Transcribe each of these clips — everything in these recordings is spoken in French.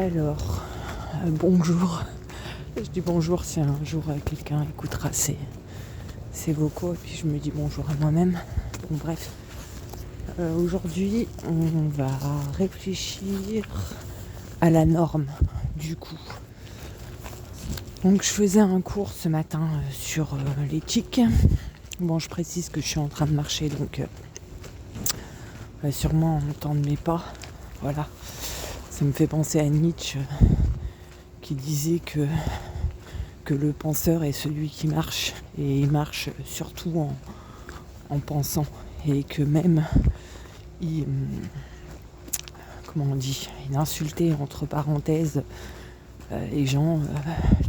Alors, bonjour. Je dis bonjour si un jour quelqu'un écoutera ces vocaux et puis je me dis bonjour à moi-même. Bon bref, aujourd'hui on va réfléchir à la norme du coup. Donc je faisais un cours ce matin sur l'éthique. Bon, je précise que je suis en train de marcher donc sûrement entendre mes pas. Voilà. Ça me fait penser à Nietzsche qui disait que le penseur est celui qui marche, et il marche surtout en pensant, et que même il insultait entre parenthèses les gens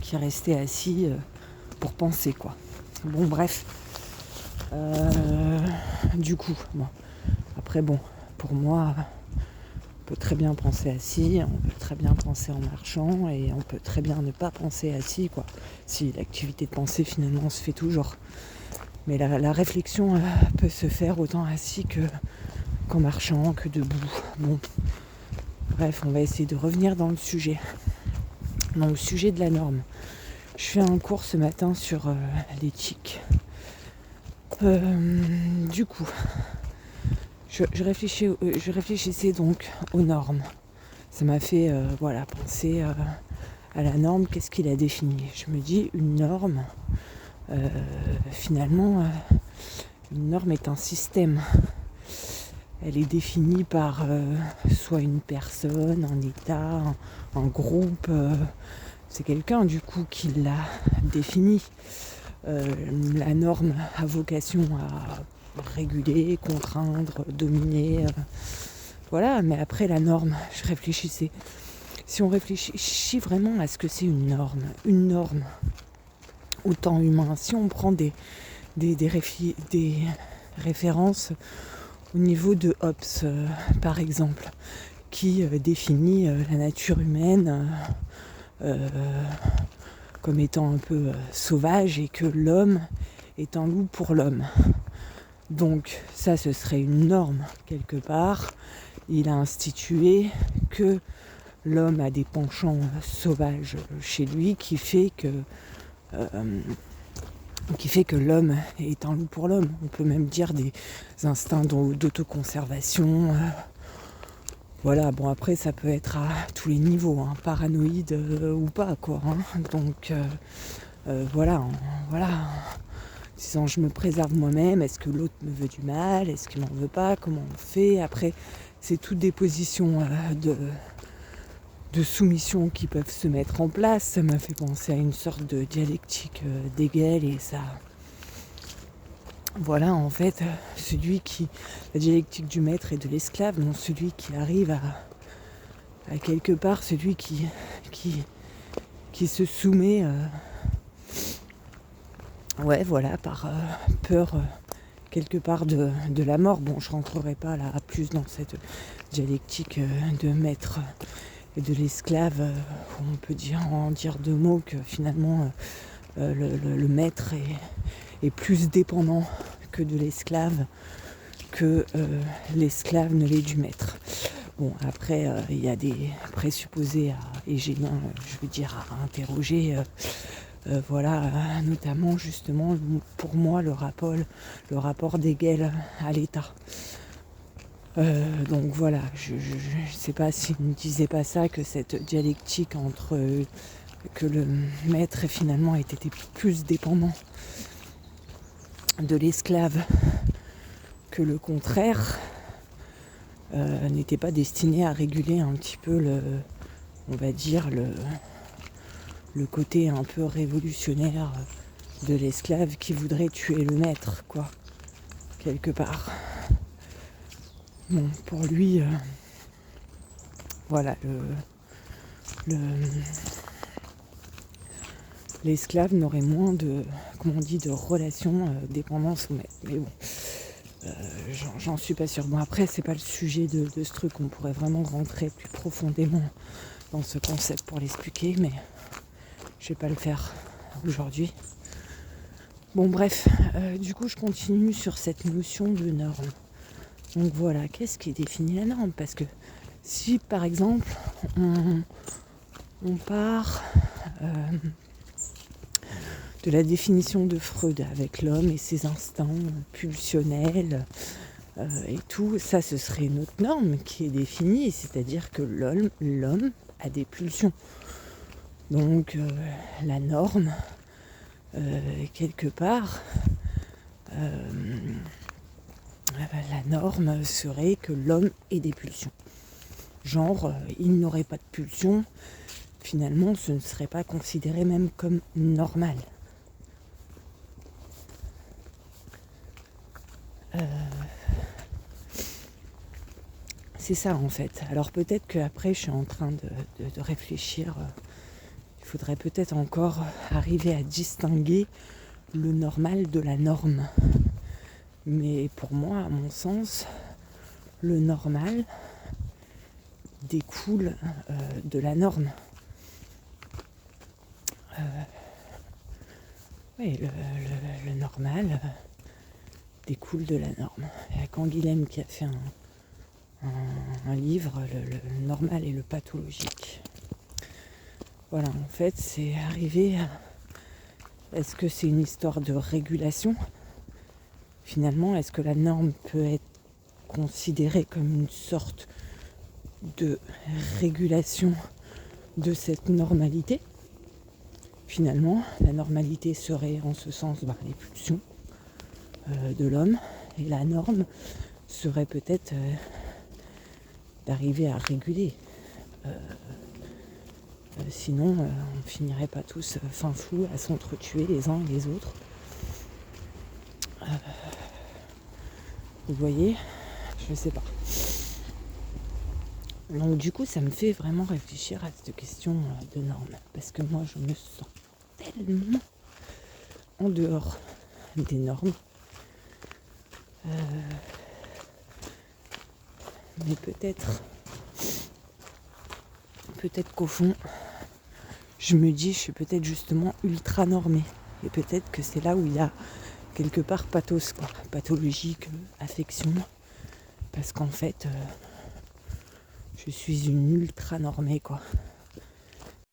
qui restaient assis pour penser quoi. Bon bref, du coup, bon, après bon, pour moi on peut très bien penser assis, on peut très bien penser en marchant et on peut très bien ne pas penser assis quoi. Si l'activité de pensée finalement se fait toujours. Mais la réflexion peut se faire autant assis qu'en marchant, que debout. Bon, bref, on va essayer de revenir dans le sujet. Dans le sujet de la norme. Je fais un cours ce matin sur l'éthique. Du coup, je réfléchissais donc aux normes. Ça m'a fait penser à la norme, qu'est-ce qu'il a défini. Je me dis, une norme, finalement, une norme est un système. Elle est définie par soit une personne, un état, un groupe. C'est quelqu'un du coup qui l'a définie. La norme a vocation à réguler, contraindre, dominer. Voilà, mais après la norme, je réfléchissais. Si on réfléchit vraiment à ce que c'est une norme au temps humain, si on prend des références au niveau de Hobbes, par exemple, qui définit la nature humaine comme étant un peu sauvage et que l'homme est un loup pour l'homme. Donc ça, ce serait une norme quelque part. Il a institué que l'homme a des penchants sauvages chez lui qui fait que l'homme est un loup pour l'homme. On peut même dire des instincts d'autoconservation. Voilà, bon après ça peut être à tous les niveaux, paranoïde ou pas quoi. Donc voilà. Disant je me préserve moi-même, est-ce que l'autre me veut du mal, est-ce qu'il m'en veut pas, comment on fait. Après c'est toutes des positions de soumission qui peuvent se mettre en place. Ça m'a fait penser à une sorte de dialectique d'Hegel et ça. Voilà en fait la dialectique du maître et de l'esclave, donc celui qui arrive à quelque part, celui qui se soumet par peur quelque part de la mort. Bon, je rentrerai pas là plus dans cette dialectique de maître et de l'esclave. On peut en dire deux mots que finalement le maître est plus dépendant que de l'esclave, que l'esclave ne l'est du maître. Bon, après, il y a des présupposés à interroger. Notamment justement pour moi le rapport d'Hegel à l'État. Donc voilà, je sais pas s'il ne disait pas ça, que cette dialectique entre que le maître finalement était plus dépendant de l'esclave que le contraire, n'était pas destiné à réguler un petit peu le côté un peu révolutionnaire de l'esclave qui voudrait tuer le maître, quoi, quelque part. Bon, pour lui, l'esclave n'aurait moins de relation dépendance au maître. Mais bon, j'en suis pas sûre. Bon, après, c'est pas le sujet de ce truc. On pourrait vraiment rentrer plus profondément dans ce concept pour l'expliquer, mais je vais pas le faire aujourd'hui. Bon, bref, du coup, je continue sur cette notion de norme. Donc voilà, qu'est-ce qui définit la norme ? Parce que si, par exemple, on part de la définition de Freud avec l'homme et ses instincts pulsionnels et tout. Ça, ce serait une autre norme qui est définie, c'est-à-dire que l'homme a des pulsions. Donc la norme, quelque part, la norme serait que l'homme ait des pulsions. Genre, il n'aurait pas de pulsions, finalement, ce ne serait pas considéré même comme normal. C'est ça en fait. Alors peut-être qu'après je suis en train de réfléchir, il faudrait peut-être encore arriver à distinguer le normal de la norme. Mais pour moi, à mon sens, le normal découle de la norme. Oui, le normal découle de la norme. Il y a Canguilhem qui a fait un livre, le normal et le pathologique. Voilà, en fait, c'est arriver à... Est-ce que c'est une histoire de régulation ? Finalement, est-ce que la norme peut être considérée comme une sorte de régulation de cette normalité ? Finalement, la normalité serait en ce sens les pulsions de l'homme, et la norme serait peut-être d'arriver à réguler. Sinon, on ne finirait pas tous fin fou à s'entretuer les uns et les autres. Vous voyez, je ne sais pas. Donc du coup, ça me fait vraiment réfléchir à cette question de normes. Parce que moi, je me sens tellement en dehors des normes. Mais peut-être qu'au fond, je me dis, je suis peut-être justement ultra normée. Et peut-être que c'est là où il y a quelque part pathos, quoi. Pathologique, affection. Parce qu'en fait, je suis une ultra normée, quoi.